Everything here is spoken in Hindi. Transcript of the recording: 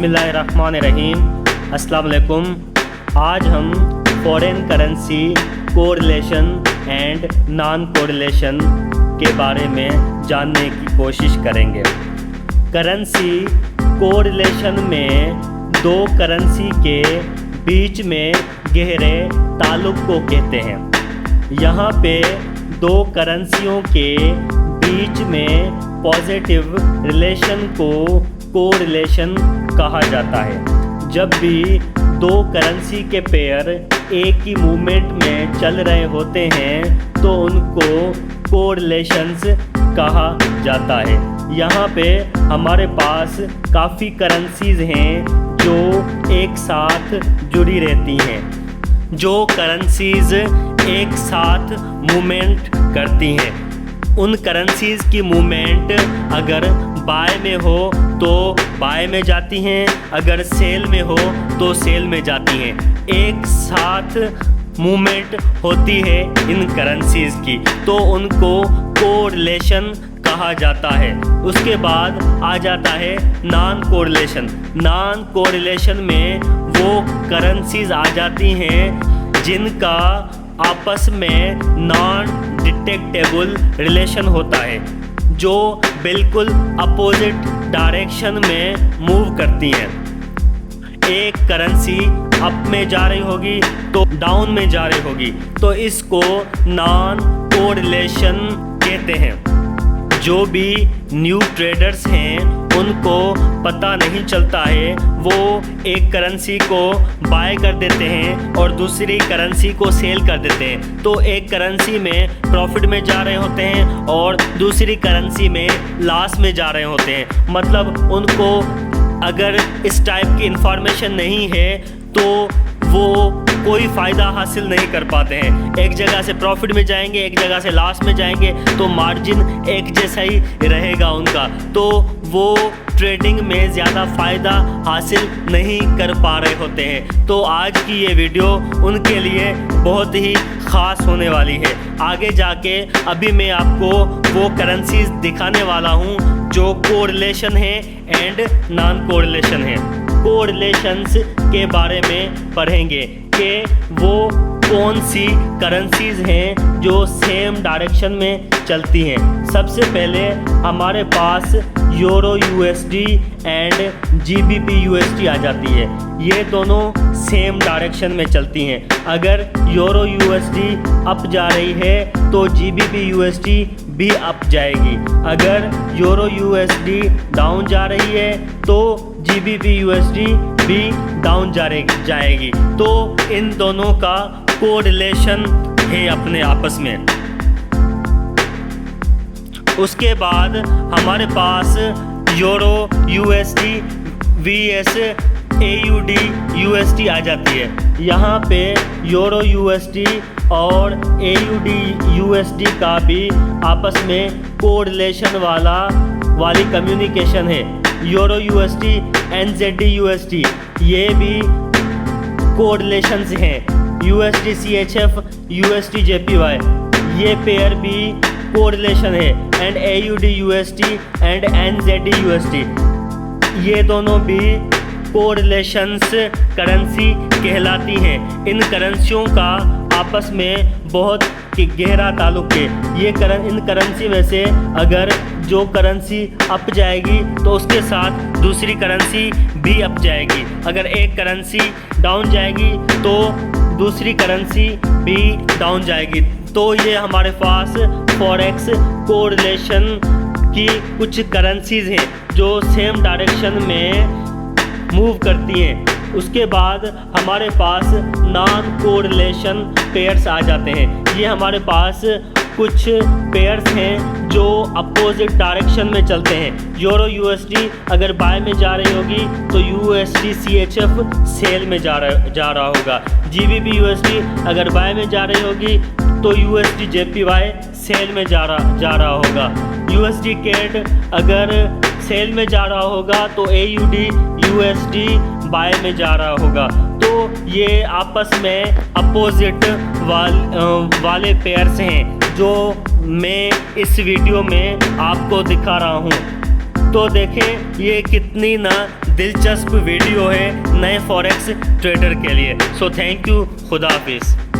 बिस्मिल्लाहिर्रहमानिर्रहीम। अस्सलाम वालेकुम। आज हम foreign currency correlation and non correlation के बारे में जानने की कोशिश करेंगे। करेंसी कोरिलेशन में दो करेंसी के बीच में गहरे ताल्लुक़ को कहते हैं। यहाँ पे दो करेंसियों के बीच में पॉजिटिव रिलेशन को कोरिलेशन कहा जाता है। जब भी दो करेंसी के पेयर एक ही मूवमेंट में चल रहे होते हैं तो उनको कोरिलेशंस कहा जाता है। यहाँ पे हमारे पास काफ़ी करेंसीज हैं जो एक साथ जुड़ी रहती हैं। जो करेंसीज एक साथ मूवमेंट करती हैं, उन करेंसीज की मूवमेंट अगर बाय में हो तो बाय में जाती हैं, अगर सेल में हो तो सेल में जाती हैं। एक साथ मूवमेंट होती है इन करेंसीज की, तो उनको कोरिलेशन कहा जाता है। उसके बाद आ जाता है नॉन कोरिलेशन। नॉन कोरिलेशन में वो करेंसीज आ जाती हैं जिनका आपस में नॉन डिटेक्टेबल रिलेशन होता है, जो बिल्कुल अपोजिट डायरेक्शन में मूव करती हैं। एक करेंसी अप में जा रही होगी तो डाउन में जा रही होगी, तो इसको नॉन कोरिलेशन कहते हैं। जो भी न्यू ट्रेडर्स हैं उनको पता नहीं चलता है, वो एक करेंसी को बाय कर देते हैं और दूसरी करेंसी को सेल कर देते हैं। तो एक करेंसी में प्रॉफिट में जा रहे होते हैं और दूसरी करेंसी में लॉस में जा रहे होते हैं। मतलब उनको अगर इस टाइप की इंफॉर्मेशन नहीं है तो वो कोई फ़ायदा हासिल नहीं कर पाते हैं। एक जगह से प्रॉफिट में जाएंगे, एक जगह से लॉस में जाएंगे, तो मार्जिन एक जैसा ही रहेगा उनका, तो वो ट्रेडिंग में ज़्यादा फ़ायदा हासिल नहीं कर पा रहे होते हैं। तो आज की ये वीडियो उनके लिए बहुत ही ख़ास होने वाली है। आगे जाके अभी मैं आपको वो करेंसीज दिखाने वाला हूँ जो कोरिलेशन है एंड नॉन कोरिलेशन है। कोरिलेशंस के बारे में पढ़ेंगे कि वो कौन सी करेंसीज हैं जो सेम डायरेक्शन में चलती हैं। सबसे पहले हमारे पास euro USD and GBP USD आ जाती है। ये दोनों सेम डायरेक्शन में चलती हैं। अगर यूरो यूएसडी अप जा रही है तो जीबीपी यूएसडी भी अप जाएगी। अगर यूरो यूएसडी डाउन जा रही है तो जीबीपी यूएसडी भी डाउन जाएगी। तो इन दोनों का कोरिलेशन है अपने आपस में। उसके बाद हमारे पास euro USD vs AUD USD आ जाती है। यहाँ पे यूरो यूएसडी और एयूडी यूएसडी का भी आपस में कोरिलेशन वाली कम्युनिकेशन है। यूरो यूएसडी एनजेडी यूएसडी ये भी कोरिलेशंस हैं। यूएसडी सीएचएफ यूएसडी जेपीवाई ये पेयर भी कोरिलेशन है। And AUD USD and NZD USD ये दोनों भी कोरिलेशंस करेंसी कहलाती हैं। इन करेंसियों का आपस में बहुत गहरा ताल्लुक़ है। इन करेंसी में से अगर जो करेंसी अप जाएगी तो उसके साथ दूसरी करेंसी भी अप जाएगी। अगर एक करेंसी डाउन जाएगी तो दूसरी करेंसी भी डाउन जाएगी। तो ये हमारे पास फॉरेक्स कोरिलेशन की कुछ करेंसीज हैं जो सेम डायरेक्शन में मूव करती हैं। उसके बाद हमारे पास नॉन कोरिलेशन पेयर्स आ जाते हैं। ये हमारे पास कुछ पेयर्स हैं जो अपोजिट डायरेक्शन में चलते हैं। यूरो यूएसडी अगर बाय में जा रही होगी तो यूएसडी सीएचएफ सेल में जा रहा होगा। जीबीपी यूएसडी अगर बाय में जा रही होगी तो यूएसडी जेपीवाई सेल में जा रहा होगा। यूएसडी कैड अगर सेल में जा रहा होगा तो एयूडी यूएसडी बाय में जा रहा होगा। तो ये आपस में अपोजिट वाले पेयर्स हैं जो मैं इस वीडियो में आपको दिखा रहा हूँ। तो देखें ये कितनी ना दिलचस्प वीडियो है नए फॉरेक्स ट्रेडर के लिए। सो थैंक यू, खुदा हाफिज़।